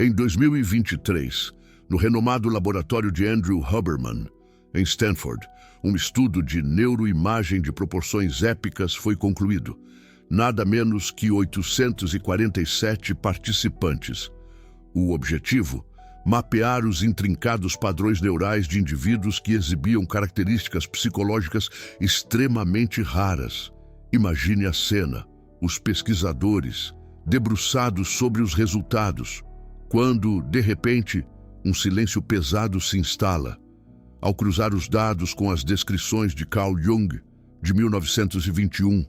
Em 2023, no renomado laboratório de Andrew Huberman, em Stanford, um estudo de neuroimagem de proporções épicas foi concluído. Nada menos que 847 participantes. O objetivo? Mapear os intrincados padrões neurais de indivíduos que exibiam características psicológicas extremamente raras. Imagine a cena, os pesquisadores, debruçados sobre os resultados, quando, de repente, um silêncio pesado se instala. Ao cruzar os dados com as descrições de Carl Jung, de 1921,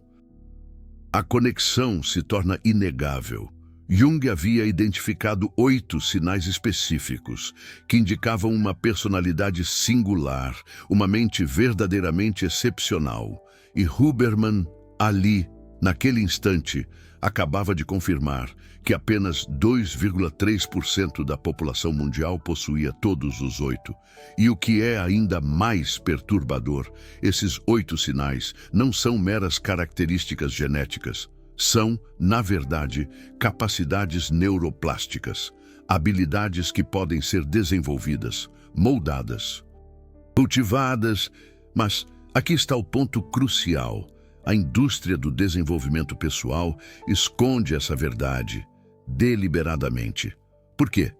a conexão se torna inegável. Jung havia identificado 8 sinais específicos que indicavam uma personalidade singular, uma mente verdadeiramente excepcional. E Huberman, ali, naquele instante, acabava de confirmar que apenas 2,3% da população mundial possuía todos os 8. E o que é ainda mais perturbador, esses 8 sinais não são meras características genéticas. São, na verdade, capacidades neuroplásticas, habilidades que podem ser desenvolvidas, moldadas, cultivadas. Mas aqui está o ponto crucial. A indústria do desenvolvimento pessoal esconde essa verdade deliberadamente. Por quê?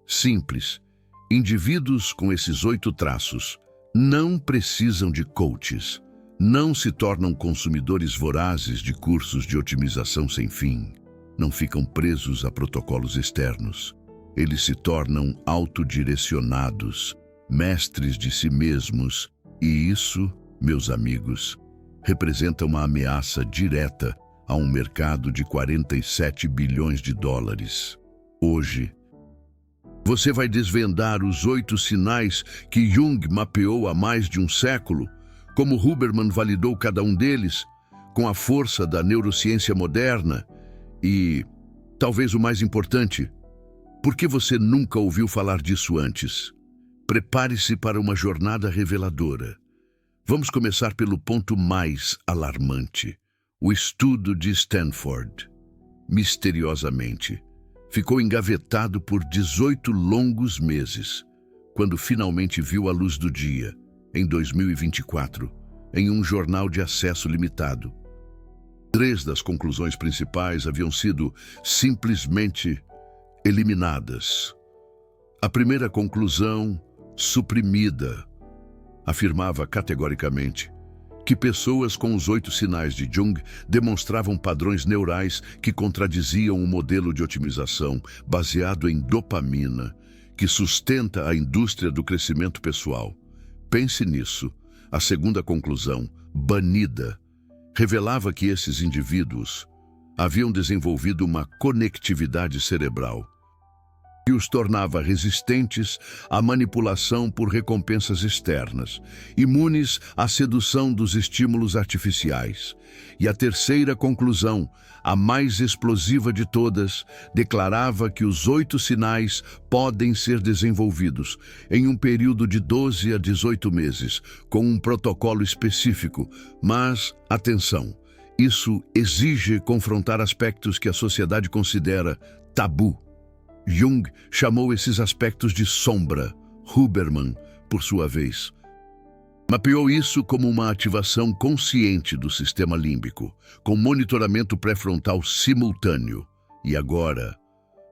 Simples. Indivíduos com esses 8 traços não precisam de coaches, não se tornam consumidores vorazes de cursos de otimização sem fim, não ficam presos a protocolos externos. Eles se tornam autodirecionados, mestres de si mesmos, e isso, meus amigos, representa uma ameaça direta a um mercado de 47 bilhões de dólares. Hoje, você vai desvendar os 8 sinais que Jung mapeou há mais de um século, como Huberman validou cada um deles, com a força da neurociência moderna e, talvez o mais importante, por que você nunca ouviu falar disso antes? Prepare-se para uma jornada reveladora. Vamos começar pelo ponto mais alarmante. O estudo de Stanford, misteriosamente, ficou engavetado por 18 longos meses, quando finalmente viu a luz do dia, em 2024, em um jornal de acesso limitado. 3 das conclusões principais haviam sido simplesmente eliminadas. A primeira conclusão, suprimida, afirmava categoricamente que pessoas com os 8 sinais de Jung demonstravam padrões neurais que contradiziam o modelo de otimização baseado em dopamina, que sustenta a indústria do crescimento pessoal. Pense nisso. A segunda conclusão, banida, revelava que esses indivíduos haviam desenvolvido uma conectividade cerebral que os tornava resistentes à manipulação por recompensas externas, imunes à sedução dos estímulos artificiais. E a terceira conclusão, a mais explosiva de todas, declarava que os 8 sinais podem ser desenvolvidos em um período de 12 a 18 meses, com um protocolo específico. Mas, atenção, isso exige confrontar aspectos que a sociedade considera tabu. Jung chamou esses aspectos de sombra. Huberman, por sua vez, mapeou isso como uma ativação consciente do sistema límbico, com monitoramento pré-frontal simultâneo. E agora,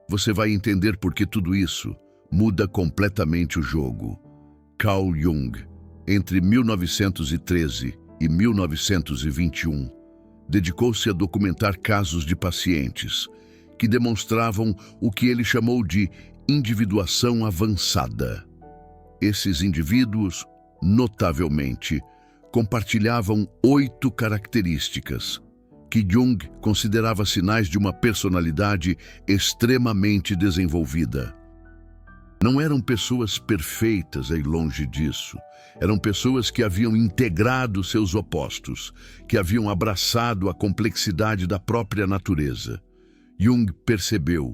você vai entender por que tudo isso muda completamente o jogo. Carl Jung, entre 1913 e 1921, dedicou-se a documentar casos de pacientes que demonstravam o que ele chamou de individuação avançada. Esses indivíduos, notavelmente, compartilhavam 8 características que Jung considerava sinais de uma personalidade extremamente desenvolvida. Não eram pessoas perfeitas e longe disso. Eram pessoas que haviam integrado seus opostos, que haviam abraçado a complexidade da própria natureza. Jung percebeu,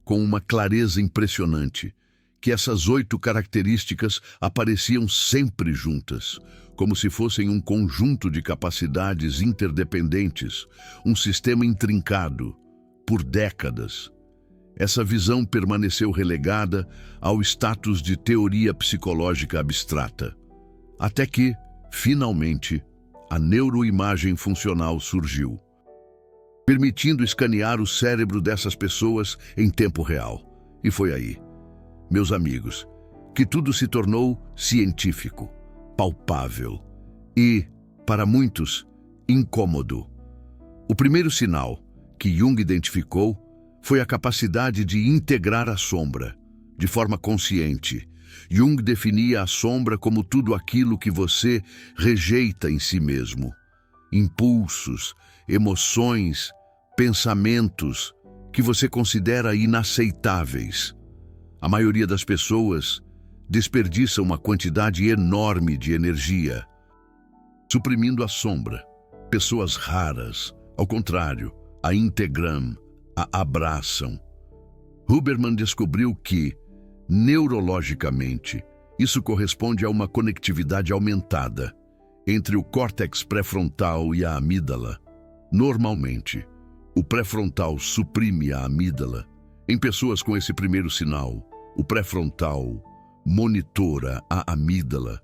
com uma clareza impressionante, que essas 8 características apareciam sempre juntas, como se fossem um conjunto de capacidades interdependentes, um sistema intrincado, por décadas. Essa visão permaneceu relegada ao status de teoria psicológica abstrata, até que, finalmente, a neuroimagem funcional surgiu, permitindo escanear o cérebro dessas pessoas em tempo real. E foi aí, meus amigos, que tudo se tornou científico, palpável e, para muitos, incômodo. O primeiro sinal que Jung identificou foi a capacidade de integrar a sombra, de forma consciente. Jung definia a sombra como tudo aquilo que você rejeita em si mesmo. Impulsos, emoções, pensamentos que você considera inaceitáveis. A maioria das pessoas desperdiça uma quantidade enorme de energia, suprimindo a sombra. Pessoas raras, ao contrário, a integram, a abraçam. Huberman descobriu que, neurologicamente, isso corresponde a uma conectividade aumentada entre o córtex pré-frontal e a amígdala. Normalmente, o pré-frontal suprime a amígdala. Em pessoas com esse primeiro sinal, o pré-frontal monitora a amígdala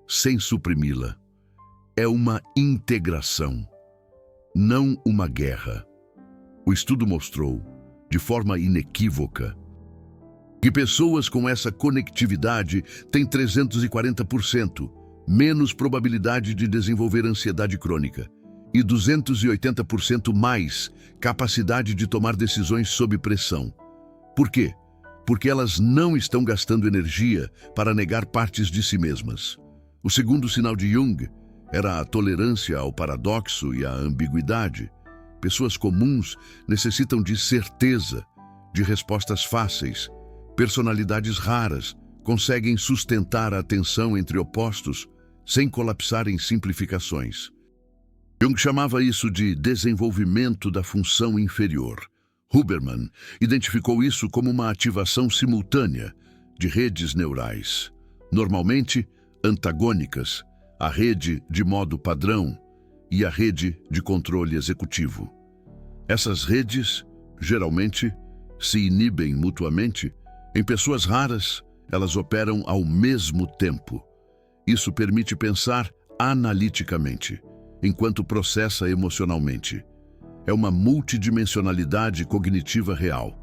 sem suprimi-la. É uma integração, não uma guerra. O estudo mostrou, de forma inequívoca, que pessoas com essa conectividade têm 340% menos probabilidade de desenvolver ansiedade crônica e 280% mais capacidade de tomar decisões sob pressão. Por quê? Porque elas não estão gastando energia para negar partes de si mesmas. O segundo sinal de Jung era a tolerância ao paradoxo e à ambiguidade. Pessoas comuns necessitam de certeza, de respostas fáceis. Personalidades raras conseguem sustentar a tensão entre opostos sem colapsar em simplificações. Jung chamava isso de desenvolvimento da função inferior. Huberman identificou isso como uma ativação simultânea de redes neurais, normalmente antagônicas, a rede de modo padrão e a rede de controle executivo. Essas redes, geralmente, se inibem mutuamente. Em pessoas raras, elas operam ao mesmo tempo. Isso permite pensar analiticamente, enquanto processa emocionalmente. É uma multidimensionalidade cognitiva real.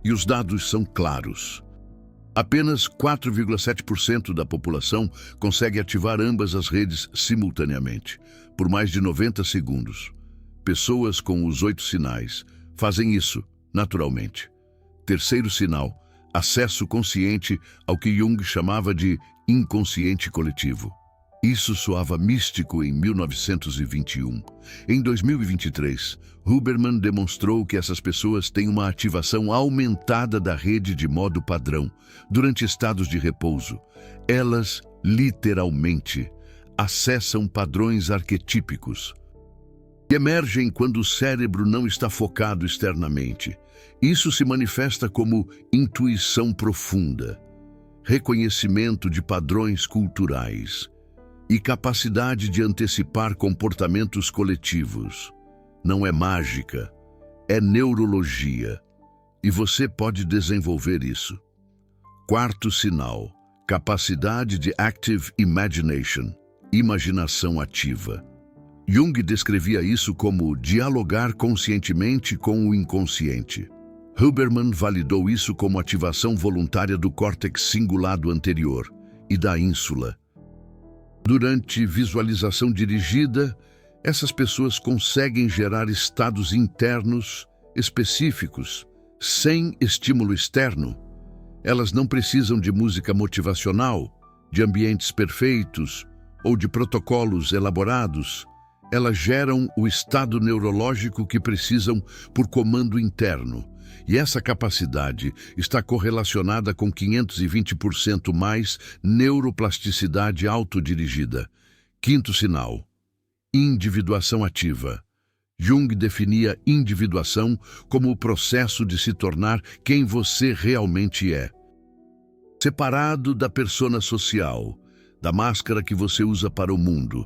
E os dados são claros. Apenas 4,7% da população consegue ativar ambas as redes simultaneamente, por mais de 90 segundos. Pessoas com os 8 sinais fazem isso naturalmente. Terceiro sinal, acesso consciente ao que Jung chamava de inconsciente coletivo. Isso soava místico em 1921. Em 2023, Huberman demonstrou que essas pessoas têm uma ativação aumentada da rede de modo padrão durante estados de repouso. Elas, literalmente, acessam padrões arquetípicos que emergem quando o cérebro não está focado externamente. Isso se manifesta como intuição profunda, reconhecimento de padrões culturais e capacidade de antecipar comportamentos coletivos. Não é mágica, é neurologia, e você pode desenvolver isso. Quarto sinal, capacidade de active imagination, imaginação ativa. Jung descrevia isso como dialogar conscientemente com o inconsciente. Huberman validou isso como ativação voluntária do córtex cingulado anterior e da ínsula. Durante visualização dirigida, essas pessoas conseguem gerar estados internos específicos, sem estímulo externo. Elas não precisam de música motivacional, de ambientes perfeitos ou de protocolos elaborados. Elas geram o estado neurológico que precisam por comando interno. E essa capacidade está correlacionada com 520% mais neuroplasticidade autodirigida. Quinto sinal, individuação ativa. Jung definia individuação como o processo de se tornar quem você realmente é. Separado da persona social, da máscara que você usa para o mundo.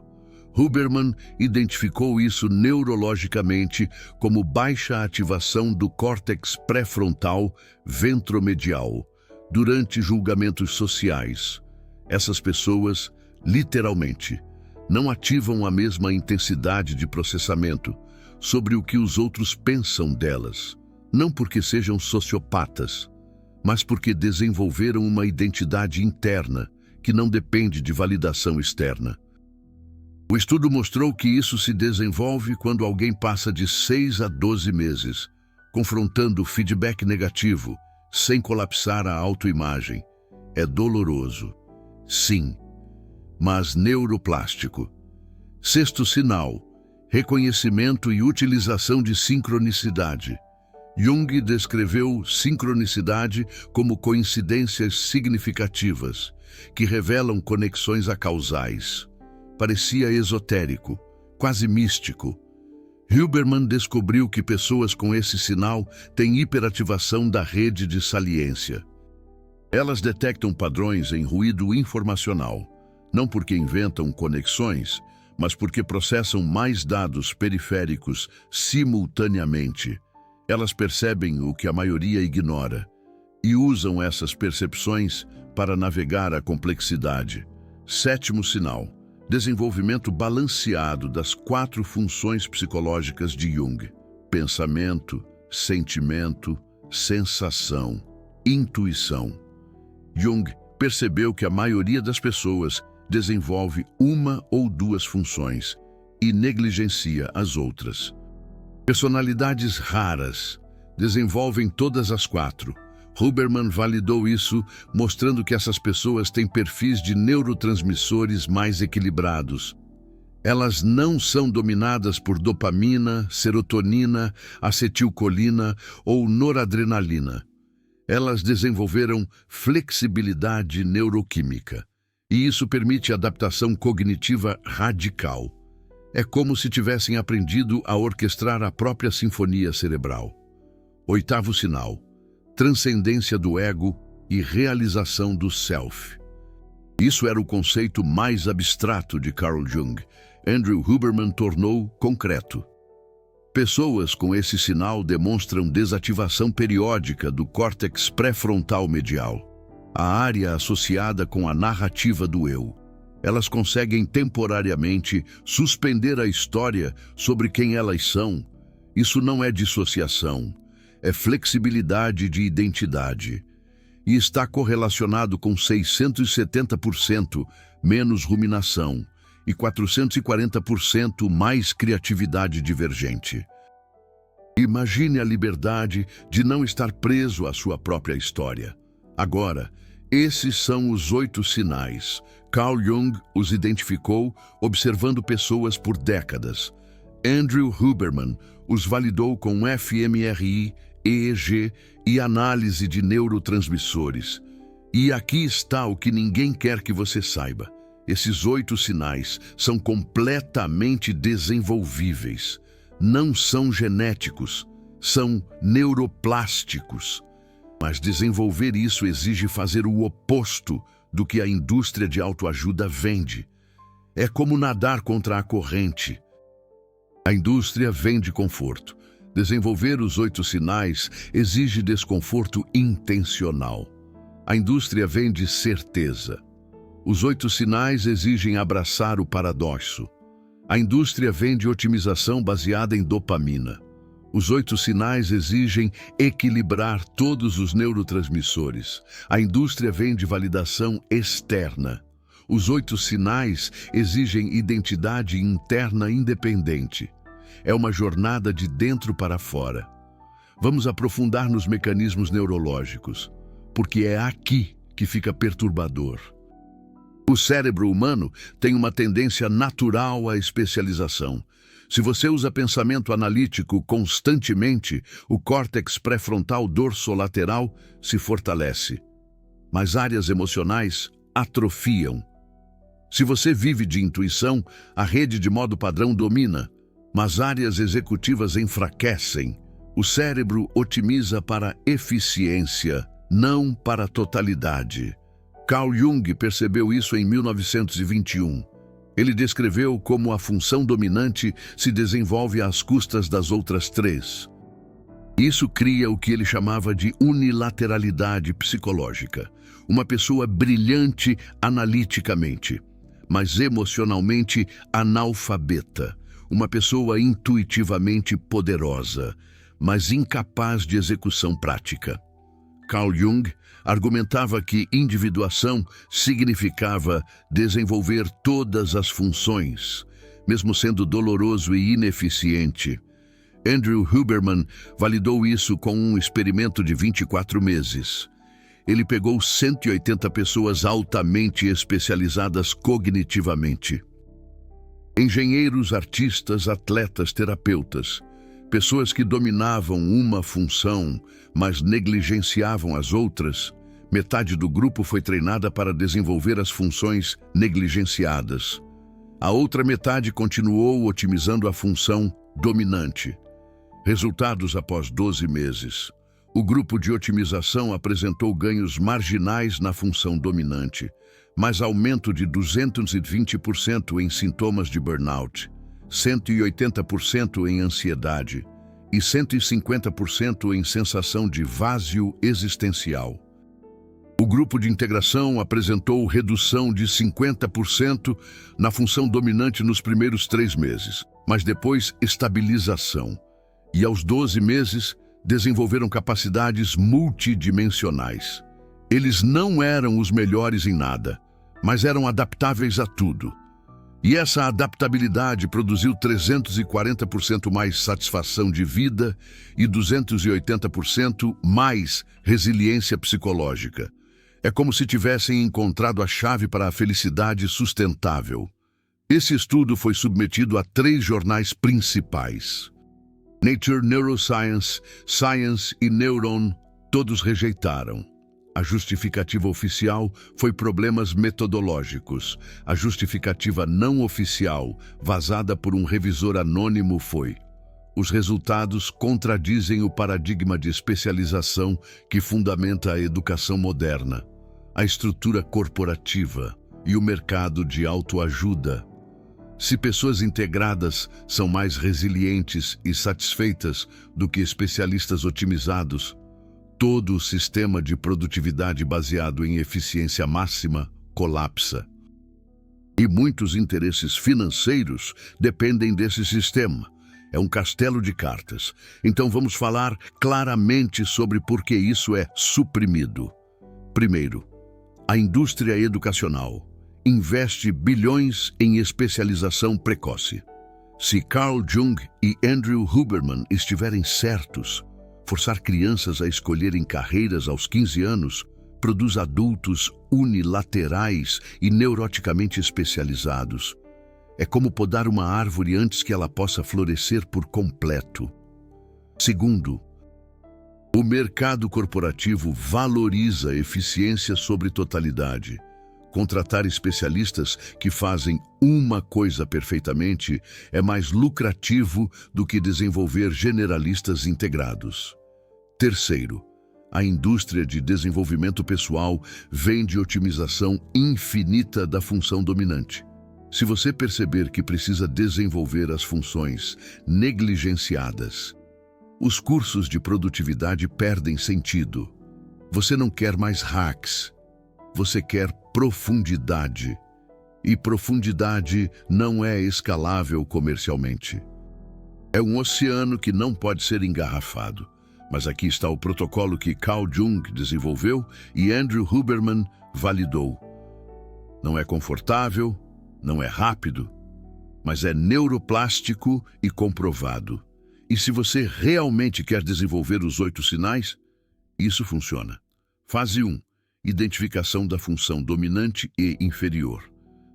Huberman identificou isso neurologicamente como baixa ativação do córtex pré-frontal ventromedial durante julgamentos sociais. Essas pessoas, literalmente, não ativam a mesma intensidade de processamento sobre o que os outros pensam delas, não porque sejam sociopatas, mas porque desenvolveram uma identidade interna que não depende de validação externa. O estudo mostrou que isso se desenvolve quando alguém passa de 6 a 12 meses, confrontando o feedback negativo, sem colapsar a autoimagem. É doloroso, sim, mas neuroplástico. Sexto sinal: reconhecimento e utilização de sincronicidade. Jung descreveu sincronicidade como coincidências significativas, que revelam conexões acausais. Parecia esotérico, quase místico. Huberman descobriu que pessoas com esse sinal têm hiperativação da rede de saliência. Elas detectam padrões em ruído informacional, não porque inventam conexões, mas porque processam mais dados periféricos simultaneamente. Elas percebem o que a maioria ignora e usam essas percepções para navegar a complexidade. Sétimo sinal: desenvolvimento balanceado das 4 funções psicológicas de Jung: pensamento, sentimento, sensação, intuição. Jung percebeu que a maioria das pessoas desenvolve uma ou 2 funções e negligencia as outras. Personalidades raras desenvolvem todas as 4. Huberman validou isso, mostrando que essas pessoas têm perfis de neurotransmissores mais equilibrados. Elas não são dominadas por dopamina, serotonina, acetilcolina ou noradrenalina. Elas desenvolveram flexibilidade neuroquímica, e isso permite adaptação cognitiva radical. É como se tivessem aprendido a orquestrar a própria sinfonia cerebral. Oitavo sinal: transcendência do ego e realização do self. Isso era o conceito mais abstrato de Carl Jung. Andrew Huberman tornou concreto. Pessoas com esse sinal demonstram desativação periódica do córtex pré-frontal medial, a área associada com a narrativa do eu. Elas conseguem temporariamente suspender a história sobre quem elas são. Isso não é dissociação, é flexibilidade de identidade. E está correlacionado com 670% menos ruminação e 440% mais criatividade divergente. Imagine a liberdade de não estar preso à sua própria história. Agora, esses são os 8 sinais. Carl Jung os identificou observando pessoas por décadas. Andrew Huberman os validou com fMRI, EEG e análise de neurotransmissores. E aqui está o que ninguém quer que você saiba. Esses 8 sinais são completamente desenvolvíveis. Não são genéticos, são neuroplásticos. Mas desenvolver isso exige fazer o oposto do que a indústria de autoajuda vende. É como nadar contra a corrente. A indústria vende conforto. Desenvolver os 8 sinais exige desconforto intencional. A indústria vende certeza. Os 8 sinais exigem abraçar o paradoxo. A indústria vende otimização baseada em dopamina. Os 8 sinais exigem equilibrar todos os neurotransmissores. A indústria vende validação externa. Os 8 sinais exigem identidade interna independente. É uma jornada de dentro para fora. Vamos aprofundar nos mecanismos neurológicos, porque é aqui que fica perturbador. O cérebro humano tem uma tendência natural à especialização. Se você usa pensamento analítico constantemente, o córtex pré-frontal dorsolateral se fortalece, mas áreas emocionais atrofiam. Se você vive de intuição, a rede de modo padrão domina, mas áreas executivas enfraquecem. O cérebro otimiza para eficiência, não para totalidade. Carl Jung percebeu isso em 1921. Ele descreveu como a função dominante se desenvolve às custas das outras três. Isso cria o que ele chamava de unilateralidade psicológica. Uma pessoa brilhante analiticamente, mas emocionalmente analfabeta. Uma pessoa intuitivamente poderosa, mas incapaz de execução prática. Carl Jung argumentava que individuação significava desenvolver todas as funções, mesmo sendo doloroso e ineficiente. Andrew Huberman validou isso com um experimento de 24 meses. Ele pegou 180 pessoas altamente especializadas cognitivamente. Engenheiros, artistas, atletas, terapeutas, pessoas que dominavam uma função, mas negligenciavam as outras. Metade do grupo foi treinada para desenvolver as funções negligenciadas. A outra metade continuou otimizando a função dominante. Resultados após 12 meses. O grupo de otimização apresentou ganhos marginais na função dominante, mas aumento de 220% em sintomas de burnout, 180% em ansiedade e 150% em sensação de vazio existencial. O grupo de integração apresentou redução de 50% na função dominante nos primeiros 3 meses, mas depois estabilização. E aos 12 meses, desenvolveram capacidades multidimensionais. Eles não eram os melhores em nada, mas eram adaptáveis a tudo. E essa adaptabilidade produziu 340% mais satisfação de vida e 280% mais resiliência psicológica. É como se tivessem encontrado a chave para a felicidade sustentável. Esse estudo foi submetido a 3 jornais principais: Nature, Neuroscience, Science e Neuron. Todos rejeitaram. A justificativa oficial foi problemas metodológicos. A justificativa não oficial, vazada por um revisor anônimo, foi: os resultados contradizem o paradigma de especialização que fundamenta a educação moderna, a estrutura corporativa e o mercado de autoajuda. Se pessoas integradas são mais resilientes e satisfeitas do que especialistas otimizados, todo o sistema de produtividade baseado em eficiência máxima colapsa. E muitos interesses financeiros dependem desse sistema. É um castelo de cartas. Então vamos falar claramente sobre por que isso é suprimido. Primeiro, a indústria educacional investe bilhões em especialização precoce. Se Carl Jung e Andrew Huberman estiverem certos, forçar crianças a escolherem carreiras aos 15 anos produz adultos unilaterais e neuroticamente especializados. É como podar uma árvore antes que ela possa florescer por completo. Segundo, o mercado corporativo valoriza eficiência sobre totalidade. Contratar especialistas que fazem uma coisa perfeitamente é mais lucrativo do que desenvolver generalistas integrados. Terceiro, a indústria de desenvolvimento pessoal vende otimização infinita da função dominante. Se você perceber que precisa desenvolver as funções negligenciadas, os cursos de produtividade perdem sentido. Você não quer mais hacks, você quer profundidade. E profundidade não é escalável comercialmente. É um oceano que não pode ser engarrafado. Mas aqui está o protocolo que Carl Jung desenvolveu e Andrew Huberman validou. Não é confortável, não é rápido, mas é neuroplástico e comprovado. E se você realmente quer desenvolver os 8 sinais, isso funciona. Fase 1. Identificação da função dominante e inferior.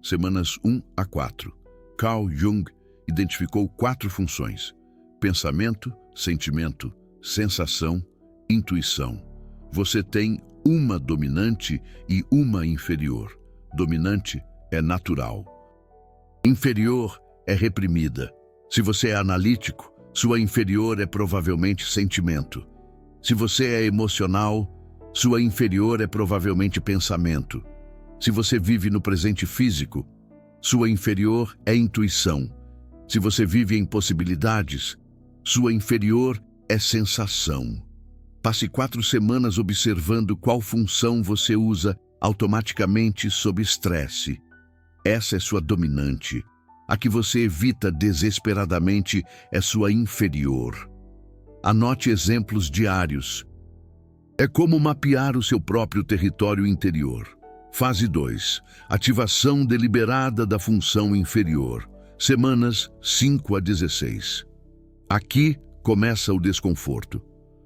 Semanas 1 a 4. Carl Jung identificou 4 funções: pensamento, sentimento, sensação, intuição. Você tem uma dominante e uma inferior. Dominante é natural. Inferior é reprimida. Se você é analítico, sua inferior é provavelmente sentimento. Se você é emocional, sua inferior é provavelmente pensamento. Se você vive no presente físico, Sua inferior é intuição. Se você vive em possibilidades, sua inferior é sensação. Passe 4 semanas observando qual função você usa automaticamente sob estresse. Essa é sua dominante. A que você evita desesperadamente é sua inferior. Anote exemplos diários. É como mapear o seu próprio território interior. Fase 2. Ativação deliberada da função inferior. Semanas 5 a 16. Aqui começa o desconforto.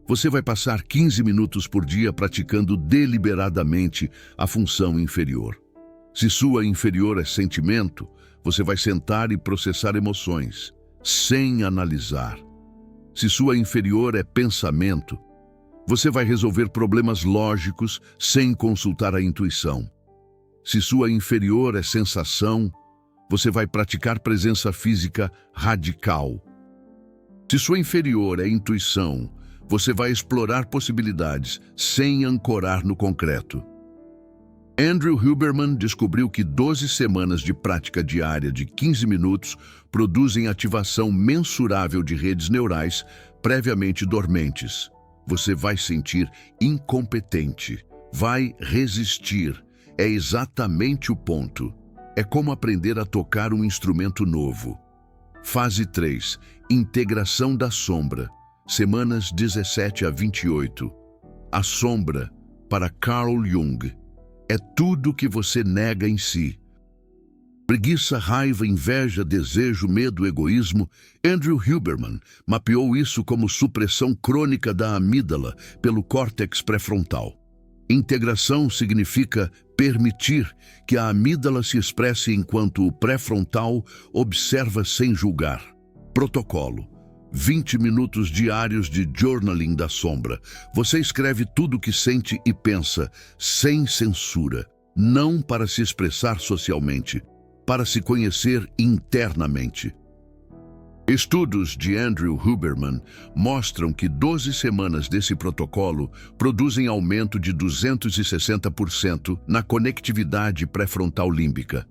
Você vai passar 15 minutos por dia praticando deliberadamente a função inferior. Se sua inferior é sentimento, você vai sentar e processar emoções, sem analisar. Se sua inferior é pensamento, você vai resolver problemas lógicos sem consultar a intuição. Se sua inferior é sensação, você vai praticar presença física radical. Se sua inferior é intuição, você vai explorar possibilidades sem ancorar no concreto. Andrew Huberman descobriu que 12 semanas de prática diária de 15 minutos produzem ativação mensurável de redes neurais previamente dormentes. Você vai sentir incompetente, vai resistir. É exatamente o ponto. É como aprender a tocar um instrumento novo. Fase 3. Integração da sombra. Semanas 17 a 28. A sombra, para Carl Jung, é tudo que você nega em si. Preguiça, raiva, inveja, desejo, medo, egoísmo. Andrew Huberman mapeou isso como supressão crônica da amígdala pelo córtex pré-frontal. Integração significa permitir que a amígdala se expresse enquanto o pré-frontal observa sem julgar. Protocolo: 20 minutos diários de journaling da sombra. Você escreve tudo o que sente e pensa, sem censura. Não para se expressar socialmente, para se conhecer internamente. Estudos de Andrew Huberman mostram que 12 semanas desse protocolo produzem aumento de 260% na conectividade pré-frontal límbica.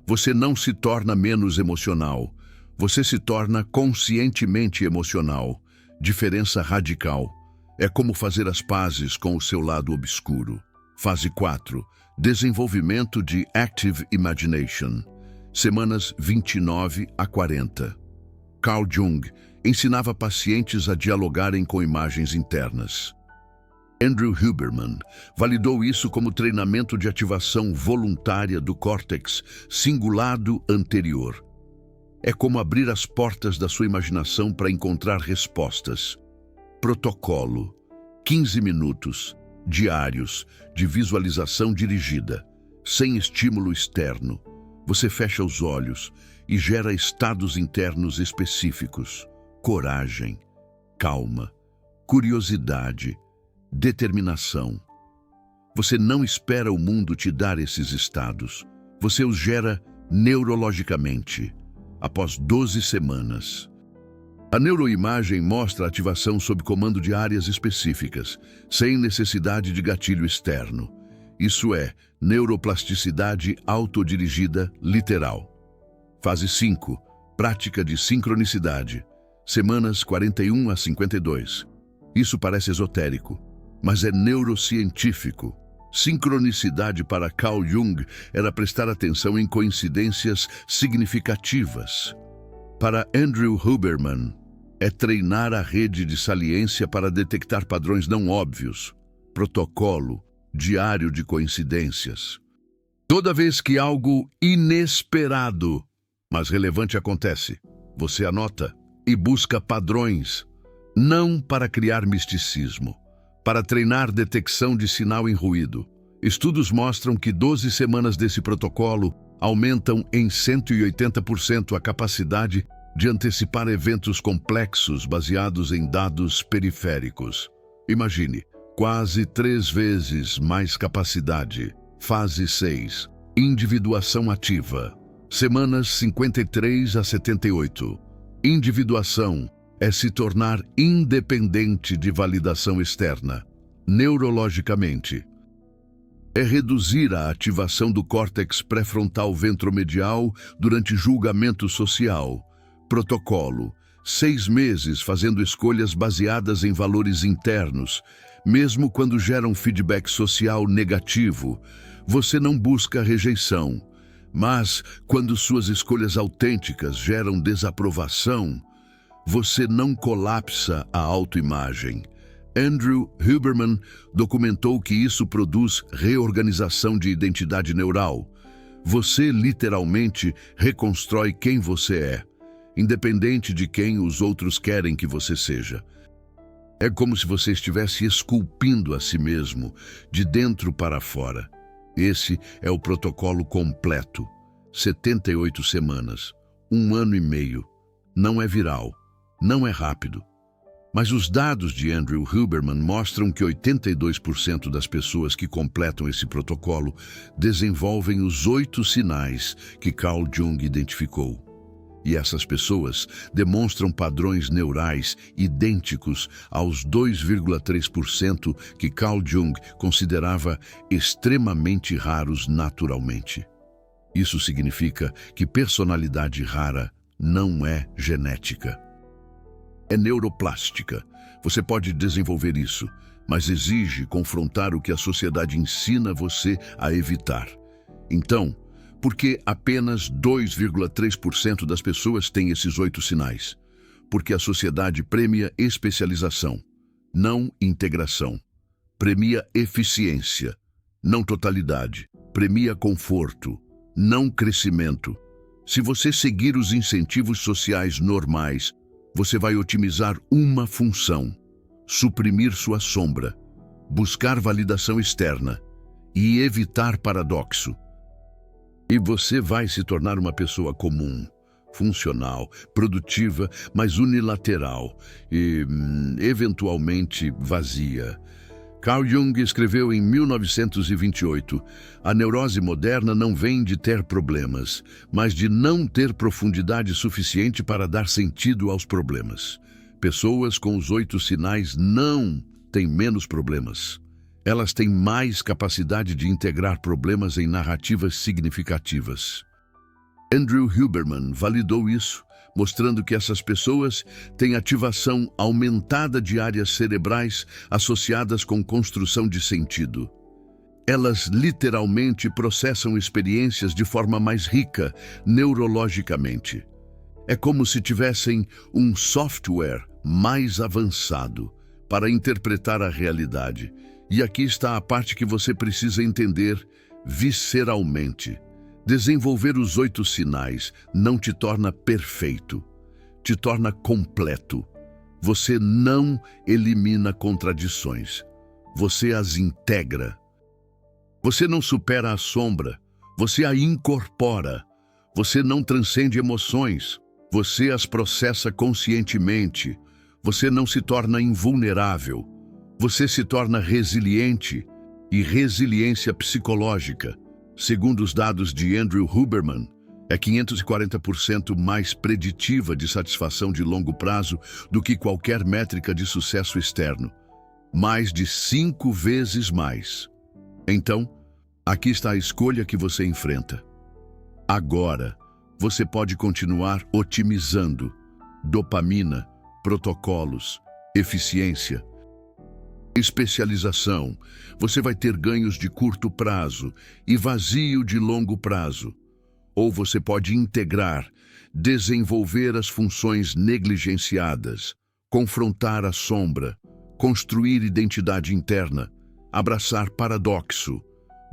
Você não se torna menos emocional. Você se torna conscientemente emocional. Diferença radical. É como fazer as pazes com o seu lado obscuro. Fase 4. Desenvolvimento de Active Imagination. Semanas 29 a 40. Carl Jung ensinava pacientes a dialogarem com imagens internas. Andrew Huberman validou isso como treinamento de ativação voluntária do córtex cingulado anterior. É como abrir as portas da sua imaginação para encontrar respostas. Protocolo: 15 minutos diários de visualização dirigida, sem estímulo externo. Você fecha os olhos e gera estados internos específicos: coragem, calma, curiosidade, determinação. Você não espera o mundo te dar esses estados. Você os gera neurologicamente, após 12 semanas. A neuroimagem mostra a ativação sob comando de áreas específicas, sem necessidade de gatilho externo. Isso é neuroplasticidade autodirigida literal. Fase 5. Prática de sincronicidade. Semanas 41 a 52. Isso parece esotérico, mas é neurocientífico. Sincronicidade para Carl Jung era prestar atenção em coincidências significativas. Para Andrew Huberman, é treinar a rede de saliência para detectar padrões não óbvios. Protocolo diário de coincidências. Toda vez que algo inesperado, mas relevante acontece, você anota e busca padrões, não para criar misticismo, para treinar detecção de sinal em ruído. Estudos mostram que 12 semanas desse protocolo aumentam em 180% a capacidade de antecipar eventos complexos baseados em dados periféricos. Imagine, quase 3 vezes mais capacidade. Fase 6. Individuação ativa. Semanas 53 a 78. Individuação é se tornar independente de validação externa, neurologicamente. É reduzir a ativação do córtex pré-frontal ventromedial durante julgamento social. Protocolo: 6 meses fazendo escolhas baseadas em valores internos, mesmo quando geram feedback social negativo. Você não busca rejeição, mas quando suas escolhas autênticas geram desaprovação, você não colapsa a autoimagem. Andrew Huberman documentou que isso produz reorganização de identidade neural. Você literalmente reconstrói quem você é, independente de quem os outros querem que você seja. É como se você estivesse esculpindo a si mesmo, de dentro para fora. Esse é o protocolo completo. 78 semanas, 1 ano e meio. Não é viral, não é rápido. Mas os dados de Andrew Huberman mostram que 82% das pessoas que completam esse protocolo desenvolvem os 8 sinais que Carl Jung identificou. E essas pessoas demonstram padrões neurais idênticos aos 2,3% que Carl Jung considerava extremamente raros naturalmente. Isso significa que personalidade rara não é genética. É neuroplástica. Você pode desenvolver isso, mas exige confrontar o que a sociedade ensina você a evitar. Então, por que apenas 2,3% das pessoas têm esses 8 sinais? Porque a sociedade premia especialização, não integração. Premia eficiência, não totalidade. Premia conforto, não crescimento. Se você seguir os incentivos sociais normais, você vai otimizar uma função: suprimir sua sombra, buscar validação externa e evitar paradoxo. E você vai se tornar uma pessoa comum, funcional, produtiva, mas unilateral e, eventualmente, vazia. Carl Jung escreveu em 1928, a neurose moderna não vem de ter problemas, mas de não ter profundidade suficiente para dar sentido aos problemas. Pessoas com os 8 sinais não têm menos problemas. Elas têm mais capacidade de integrar problemas em narrativas significativas. Andrew Huberman validou isso, mostrando que essas pessoas têm ativação aumentada de áreas cerebrais associadas com construção de sentido. Elas literalmente processam experiências de forma mais rica, neurologicamente. É como se tivessem um software mais avançado para interpretar a realidade. E aqui está a parte que você precisa entender visceralmente. Desenvolver os 8 sinais não te torna perfeito, te torna completo. Você não elimina contradições, você as integra. Você não supera a sombra, você a incorpora. Você não transcende emoções, você as processa conscientemente. Você não se torna invulnerável, você se torna resiliente. E resiliência psicológica, segundo os dados de Andrew Huberman, é 540% mais preditiva de satisfação de longo prazo do que qualquer métrica de sucesso externo. Mais de 5 vezes mais. Então, aqui está a escolha que você enfrenta. Agora, você pode continuar otimizando dopamina, protocolos, eficiência, especialização. Você vai ter ganhos de curto prazo e vazio de longo prazo. Ou você pode integrar, desenvolver as funções negligenciadas, confrontar a sombra, construir identidade interna, abraçar paradoxo.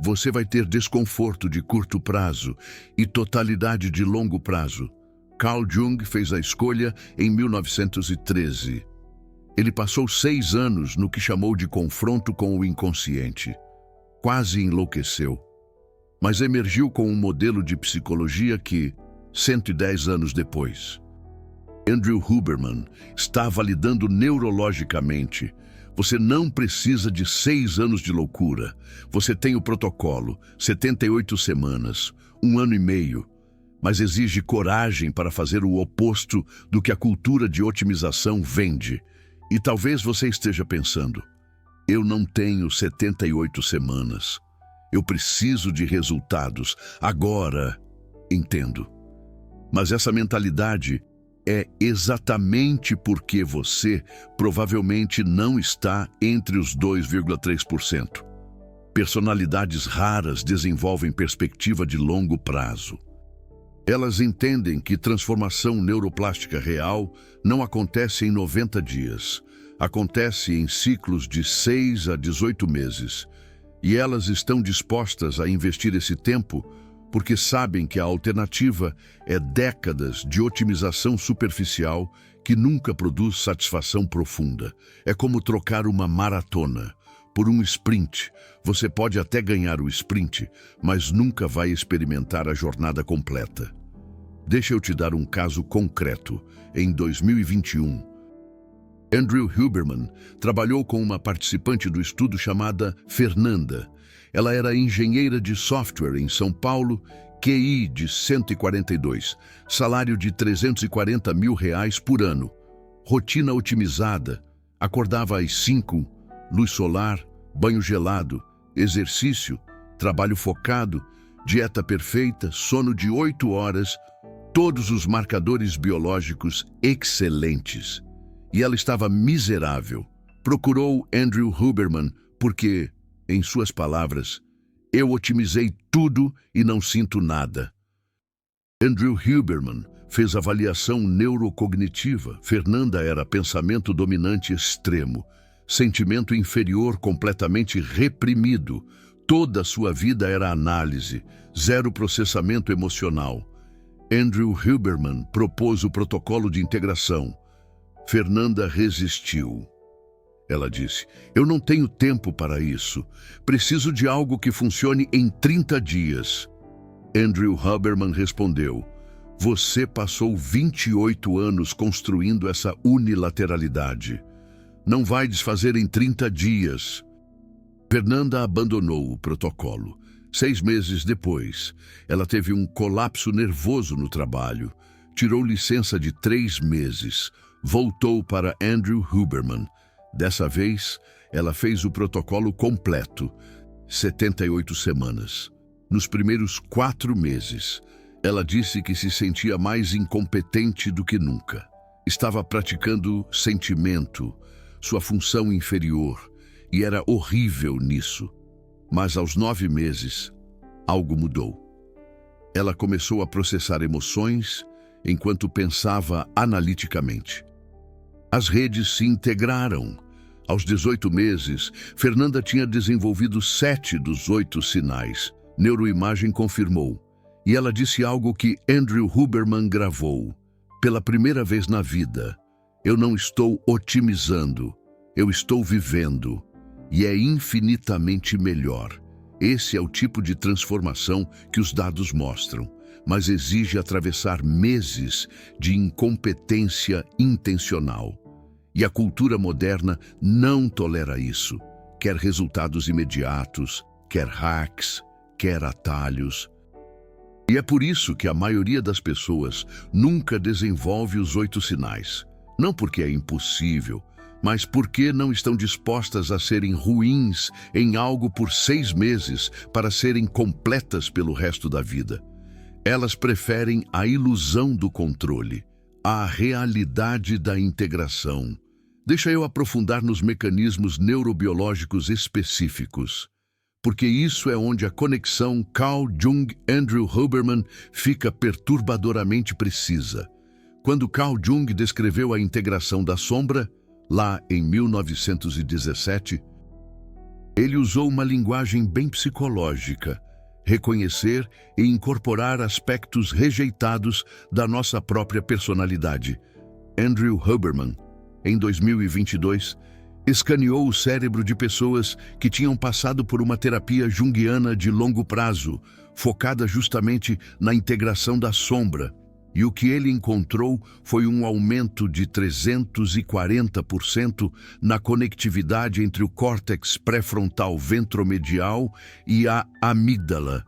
Você vai ter desconforto de curto prazo e totalidade de longo prazo. Carl Jung fez a escolha em 1913. Ele passou 6 anos no que chamou de confronto com o inconsciente. Quase enlouqueceu. Mas emergiu com um modelo de psicologia que, 110 anos depois, Andrew Huberman está validando neurologicamente. Você não precisa de 6 anos de loucura. Você tem o protocolo, 78 semanas, 1 ano e meio. Mas exige coragem para fazer o oposto do que a cultura de otimização vende. E talvez você esteja pensando, eu não tenho 78 semanas. Eu preciso de resultados. Agora entendo. Mas essa mentalidade é exatamente porque você provavelmente não está entre os 2,3%. Personalidades raras desenvolvem perspectiva de longo prazo. Elas entendem que transformação neuroplástica real não acontece em 90 dias. Acontece em ciclos de 6 a 18 meses. E elas estão dispostas a investir esse tempo porque sabem que a alternativa é décadas de otimização superficial que nunca produz satisfação profunda. É como trocar uma maratona por um sprint. Você pode até ganhar o sprint, mas nunca vai experimentar a jornada completa. Deixa eu te dar um caso concreto. Em 2021, Andrew Huberman trabalhou com uma participante do estudo chamada Fernanda. Ela era engenheira de software em São Paulo, QI de 142, salário de R$340 mil por ano, rotina otimizada, acordava às 5, luz solar, banho gelado, exercício, trabalho focado, dieta perfeita, sono de 8 horas, todos os marcadores biológicos excelentes. E ela estava miserável. Procurou Andrew Huberman porque, em suas palavras, eu otimizei tudo e não sinto nada. Andrew Huberman fez avaliação neurocognitiva. Fernanda era pensamento dominante extremo, sentimento inferior completamente reprimido. Toda a sua vida era análise, zero processamento emocional. Andrew Huberman propôs o protocolo de integração. Fernanda resistiu. Ela disse, eu não tenho tempo para isso. Preciso de algo que funcione em 30 dias. Andrew Huberman respondeu, você passou 28 anos construindo essa unilateralidade. Não vai desfazer em 30 dias. Fernanda abandonou o protocolo. 6 meses depois, ela teve um colapso nervoso no trabalho. Tirou licença de 3 meses. Voltou para Andrew Huberman. Dessa vez, ela fez o protocolo completo, 78 semanas. Nos primeiros 4 meses, ela disse que se sentia mais incompetente do que nunca. Estava praticando sentimento, sua função inferior, e era horrível nisso. Mas aos 9 meses, algo mudou. Ela começou a processar emoções enquanto pensava analiticamente. As redes se integraram. Aos 18 meses, Fernanda tinha desenvolvido 7 dos 8 sinais. Neuroimagem confirmou. E ela disse algo que Andrew Huberman gravou. Pela primeira vez na vida, eu não estou otimizando, eu estou vivendo. E é infinitamente melhor. Esse é o tipo de transformação que os dados mostram, mas exige atravessar meses de incompetência intencional. E a cultura moderna não tolera isso. Quer resultados imediatos, quer hacks, quer atalhos. E é por isso que a maioria das pessoas nunca desenvolve os 8 sinais. Não porque é impossível, mas porque não estão dispostas a serem ruins em algo por 6 meses para serem completas pelo resto da vida. Elas preferem a ilusão do controle, a realidade da integração. Deixa eu aprofundar nos mecanismos neurobiológicos específicos, porque isso é onde a conexão Carl Jung-Andrew Huberman fica perturbadoramente precisa. Quando Carl Jung descreveu a integração da sombra, lá em 1917, ele usou uma linguagem bem psicológica, reconhecer e incorporar aspectos rejeitados da nossa própria personalidade. Andrew Huberman, em 2022, escaneou o cérebro de pessoas que tinham passado por uma terapia junguiana de longo prazo, focada justamente na integração da sombra. E o que ele encontrou foi um aumento de 340% na conectividade entre o córtex pré-frontal ventromedial e a amígdala.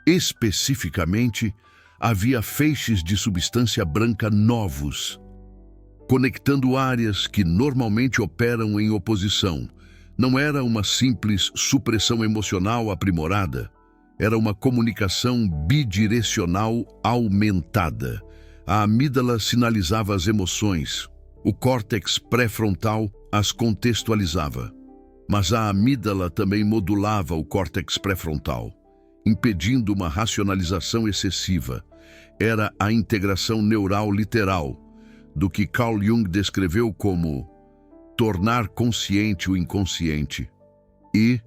Especificamente, havia feixes de substância branca novos, conectando áreas que normalmente operam em oposição, Não era uma simples supressão emocional aprimorada, era uma comunicação bidirecional aumentada. A amígdala sinalizava as emoções, o córtex pré-frontal as contextualizava. Mas a amígdala também modulava o córtex pré-frontal, impedindo uma racionalização excessiva. Era a integração neural literal, do que Carl Jung descreveu como tornar consciente o inconsciente e,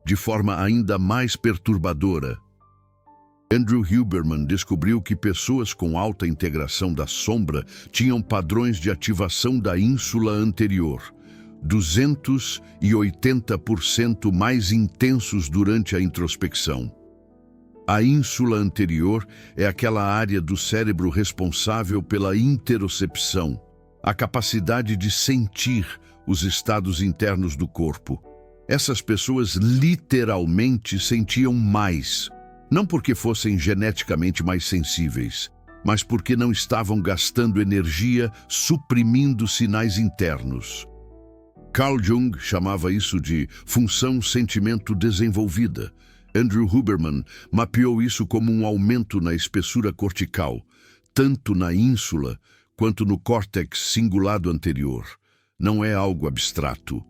de forma ainda mais perturbadora, Andrew Huberman descobriu que pessoas com alta integração da sombra tinham padrões de ativação da ínsula anterior, 280% mais intensos durante a introspecção. A ínsula anterior é aquela área do cérebro responsável pela interocepção, a capacidade de sentir os estados internos do corpo. Essas pessoas literalmente sentiam mais, não porque fossem geneticamente mais sensíveis, mas porque não estavam gastando energia suprimindo sinais internos. Carl Jung chamava isso de função sentimento desenvolvida. Andrew Huberman mapeou isso como um aumento na espessura cortical, tanto na ínsula quanto no córtex cingulado anterior. Não é algo abstrato,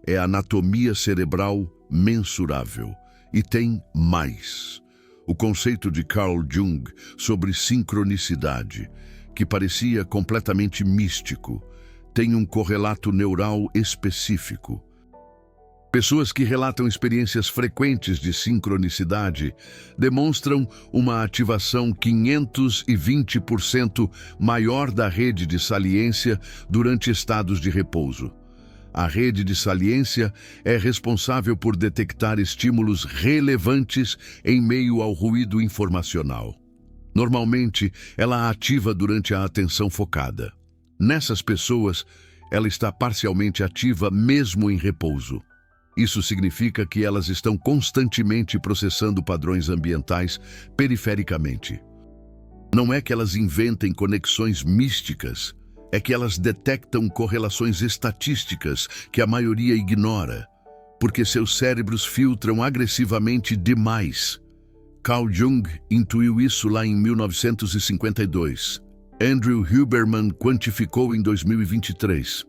é anatomia cerebral mensurável. E tem mais. O conceito de Carl Jung sobre sincronicidade, que parecia completamente místico, tem um correlato neural específico. Pessoas que relatam experiências frequentes de sincronicidade demonstram uma ativação 520% maior da rede de saliência durante estados de repouso. A rede de saliência é responsável por detectar estímulos relevantes em meio ao ruído informacional. Normalmente, ela ativa durante a atenção focada. Nessas pessoas, ela está parcialmente ativa mesmo em repouso. Isso significa que elas estão constantemente processando padrões ambientais perifericamente. Não é que elas inventem conexões místicas, é que elas detectam correlações estatísticas que a maioria ignora, porque seus cérebros filtram agressivamente demais. Carl Jung intuiu isso lá em 1952. Andrew Huberman quantificou em 2023.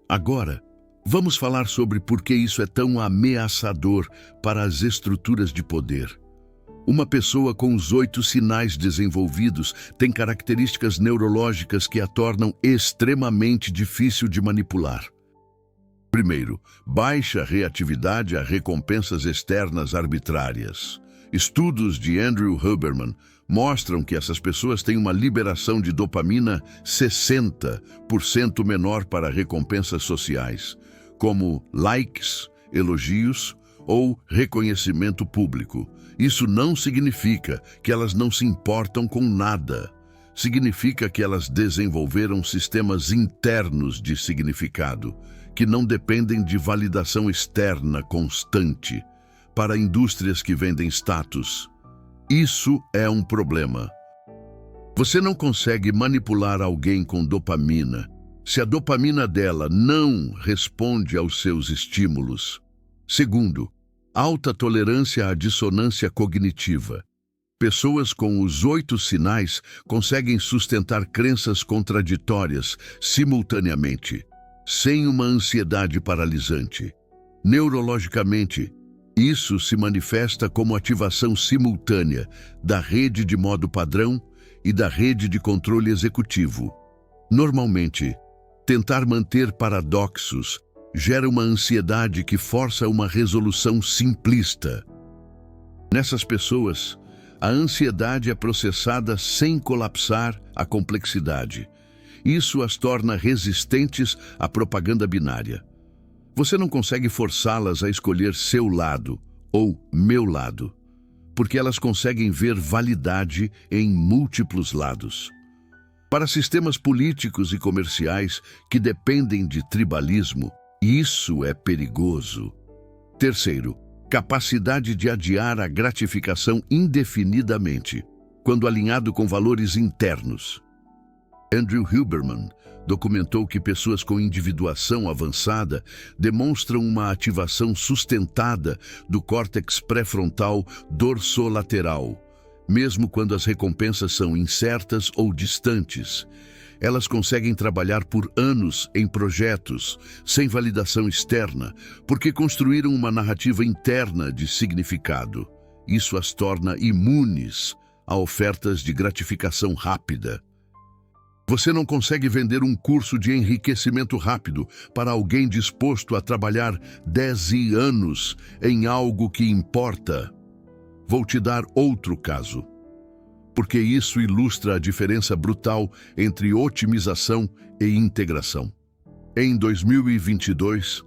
Agora, vamos falar sobre por que isso é tão ameaçador para as estruturas de poder. Uma pessoa com os 8 sinais desenvolvidos tem características neurológicas que a tornam extremamente difícil de manipular. Primeiro, baixa reatividade a recompensas externas arbitrárias. Estudos de Andrew Huberman mostram que essas pessoas têm uma liberação de dopamina 60% menor para recompensas sociais, como likes, elogios ou reconhecimento público. Isso não significa que elas não se importam com nada. Significa que elas desenvolveram sistemas internos de significado, que não dependem de validação externa constante. Para indústrias que vendem status, isso é um problema. Você não consegue manipular alguém com dopamina se a dopamina dela não responde aos seus estímulos. Segundo, alta tolerância à dissonância cognitiva. Pessoas com os 8 sinais conseguem sustentar crenças contraditórias simultaneamente, sem uma ansiedade paralisante. Neurologicamente, isso se manifesta como ativação simultânea da rede de modo padrão e da rede de controle executivo. Normalmente, tentar manter paradoxos gera uma ansiedade que força uma resolução simplista. Nessas pessoas, a ansiedade é processada sem colapsar a complexidade. Isso as torna resistentes à propaganda binária. Você não consegue forçá-las a escolher seu lado ou meu lado, porque elas conseguem ver validade em múltiplos lados. Para sistemas políticos e comerciais que dependem de tribalismo, isso é perigoso. Terceiro, capacidade de adiar a gratificação indefinidamente, quando alinhado com valores internos. Andrew Huberman documentou que pessoas com individuação avançada demonstram uma ativação sustentada do córtex pré-frontal dorsolateral, mesmo quando as recompensas são incertas ou distantes. Elas conseguem trabalhar por anos em projetos, sem validação externa, porque construíram uma narrativa interna de significado. Isso as torna imunes a ofertas de gratificação rápida. Você não consegue vender um curso de enriquecimento rápido para alguém disposto a trabalhar 10 anos em algo que importa. Vou te dar outro caso, porque isso ilustra a diferença brutal entre otimização e integração. Em 2022,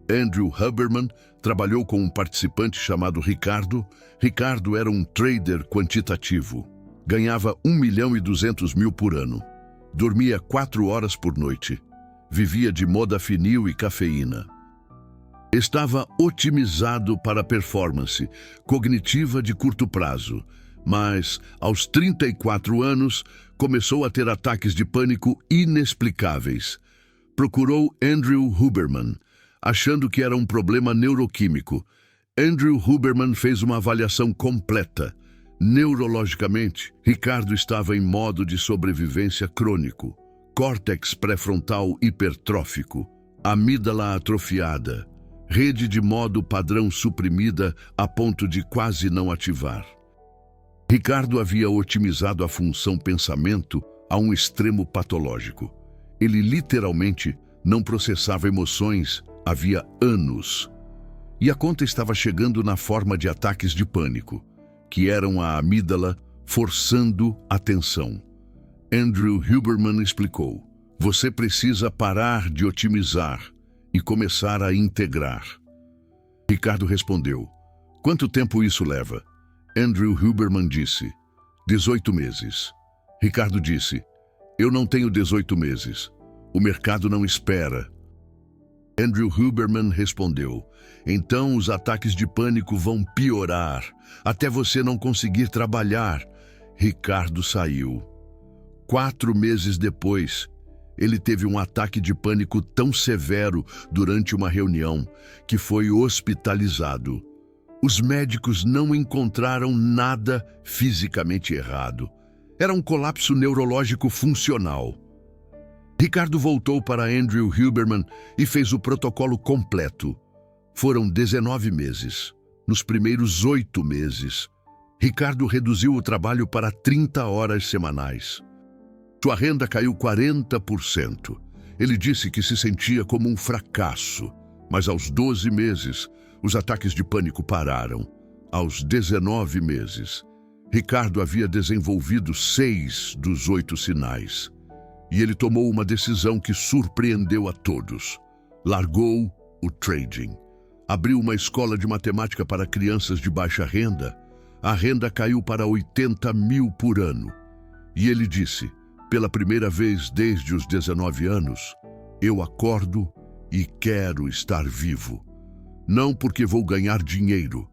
Andrew Huberman trabalhou com um participante chamado Ricardo. Ricardo era um trader quantitativo. Ganhava 1.200.000 por ano. Dormia 4 horas por noite. Vivia de modafinil e cafeína. Estava otimizado para a performance cognitiva de curto prazo, mas, aos 34 anos, começou a ter ataques de pânico inexplicáveis. Procurou Andrew Huberman, achando que era um problema neuroquímico. Andrew Huberman fez uma avaliação completa. Neurologicamente, Ricardo estava em modo de sobrevivência crônico, córtex pré-frontal hipertrófico, amígdala atrofiada, rede de modo padrão suprimida a ponto de quase não ativar. Ricardo havia otimizado a função pensamento a um extremo patológico. Ele literalmente não processava emoções havia anos. E a conta estava chegando na forma de ataques de pânico, que eram a amígdala forçando a atenção. Andrew Huberman explicou: você precisa parar de otimizar e começar a integrar. Ricardo respondeu: quanto tempo isso leva? Andrew Huberman disse: 18 meses. Ricardo disse: eu não tenho 18 meses. O mercado não espera. Andrew Huberman respondeu: então os ataques de pânico vão piorar, até você não conseguir trabalhar. Ricardo saiu. 4 meses depois, ele teve um ataque de pânico tão severo durante uma reunião que foi hospitalizado. Os médicos não encontraram nada fisicamente errado. Era um colapso neurológico funcional. Ricardo voltou para Andrew Huberman e fez o protocolo completo. Foram 19 meses. Nos primeiros 8 meses, Ricardo reduziu o trabalho para 30 horas semanais. Sua renda caiu 40%. Ele disse que se sentia como um fracasso, mas aos 12 meses, os ataques de pânico pararam. Aos 19 meses, Ricardo havia desenvolvido 6 dos 8 sinais. E ele tomou uma decisão que surpreendeu a todos. Largou o trading. Abriu uma escola de matemática para crianças de baixa renda. A renda caiu para 80.000 por ano. E ele disse: pela primeira vez desde os 19 anos, eu acordo e quero estar vivo. Não porque vou ganhar dinheiro,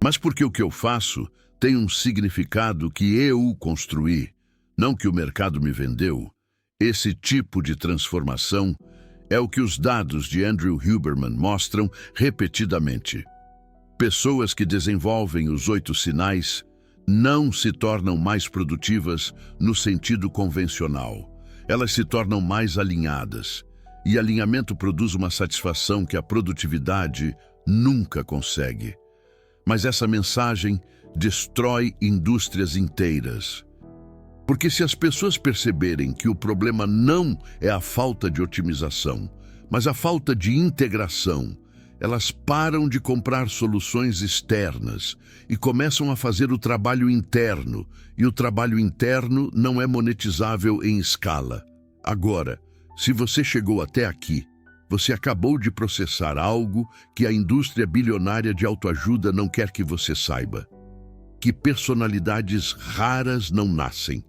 mas porque o que eu faço tem um significado que eu construí, não que o mercado me vendeu. Esse tipo de transformação é o que os dados de Andrew Huberman mostram repetidamente. Pessoas que desenvolvem os 8 sinais não se tornam mais produtivas no sentido convencional. Elas se tornam mais alinhadas. E alinhamento produz uma satisfação que a produtividade nunca consegue. Mas essa mensagem destrói indústrias inteiras. Porque se as pessoas perceberem que o problema não é a falta de otimização, mas a falta de integração, elas param de comprar soluções externas e começam a fazer o trabalho interno, e o trabalho interno não é monetizável em escala. Agora, se você chegou até aqui, você acabou de processar algo que a indústria bilionária de autoajuda não quer que você saiba. Que personalidades raras não nascem.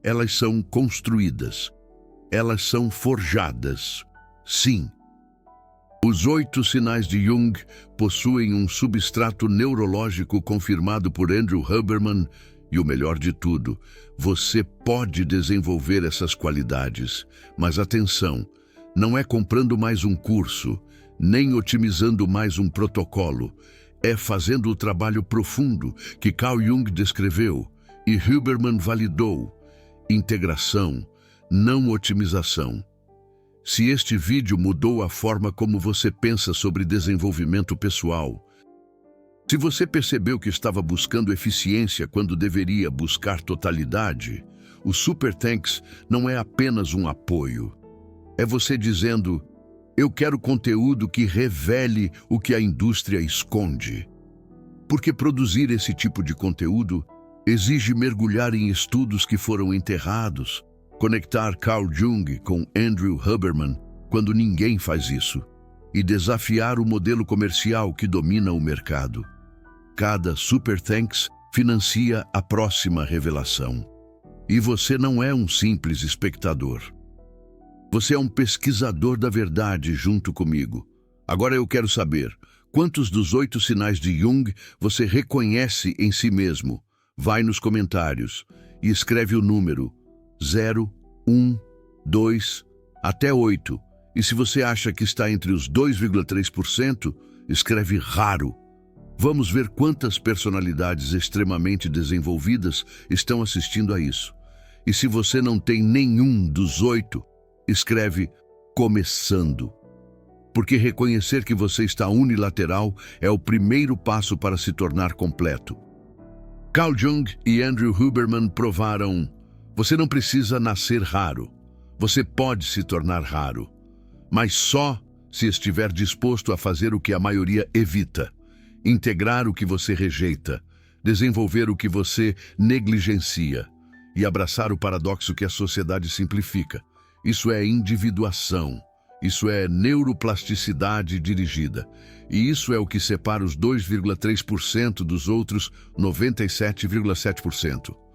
Elas são construídas. Elas são forjadas. Sim. Os 8 sinais de Jung possuem um substrato neurológico confirmado por Andrew Huberman E o melhor de tudo, você pode desenvolver essas qualidades. Mas atenção, não é comprando mais um curso, nem otimizando mais um protocolo. É fazendo o trabalho profundo que Carl Jung descreveu e Huberman validou. Integração, não otimização. Se este vídeo mudou a forma como você pensa sobre desenvolvimento pessoal, se você percebeu que estava buscando eficiência quando deveria buscar totalidade, o Super Thanks não é apenas um apoio. É você dizendo: eu quero conteúdo que revele o que a indústria esconde. Porque produzir esse tipo de conteúdo exige mergulhar em estudos que foram enterrados, conectar Carl Jung com Andrew Huberman quando ninguém faz isso, e desafiar o modelo comercial que domina o mercado. Cada Super Thanks financia a próxima revelação. E você não é um simples espectador. Você é um pesquisador da verdade junto comigo. Agora eu quero saber, quantos dos 8 sinais de Jung você reconhece em si mesmo? Vai nos comentários e escreve o número 0, 1, 2, até 8. E se você acha que está entre os 2,3%, escreve raro. Vamos ver quantas personalidades extremamente desenvolvidas estão assistindo a isso. E se você não tem nenhum dos 8, escreve começando. Porque reconhecer que você está unilateral é o primeiro passo para se tornar completo. Carl Jung e Andrew Huberman provaram: você não precisa nascer raro. Você pode se tornar raro, mas só se estiver disposto a fazer o que a maioria evita. Integrar o que você rejeita, desenvolver o que você negligencia e abraçar o paradoxo que a sociedade simplifica. Isso é individuação, isso é neuroplasticidade dirigida. E isso é o que separa os 2,3% dos outros 97,7%.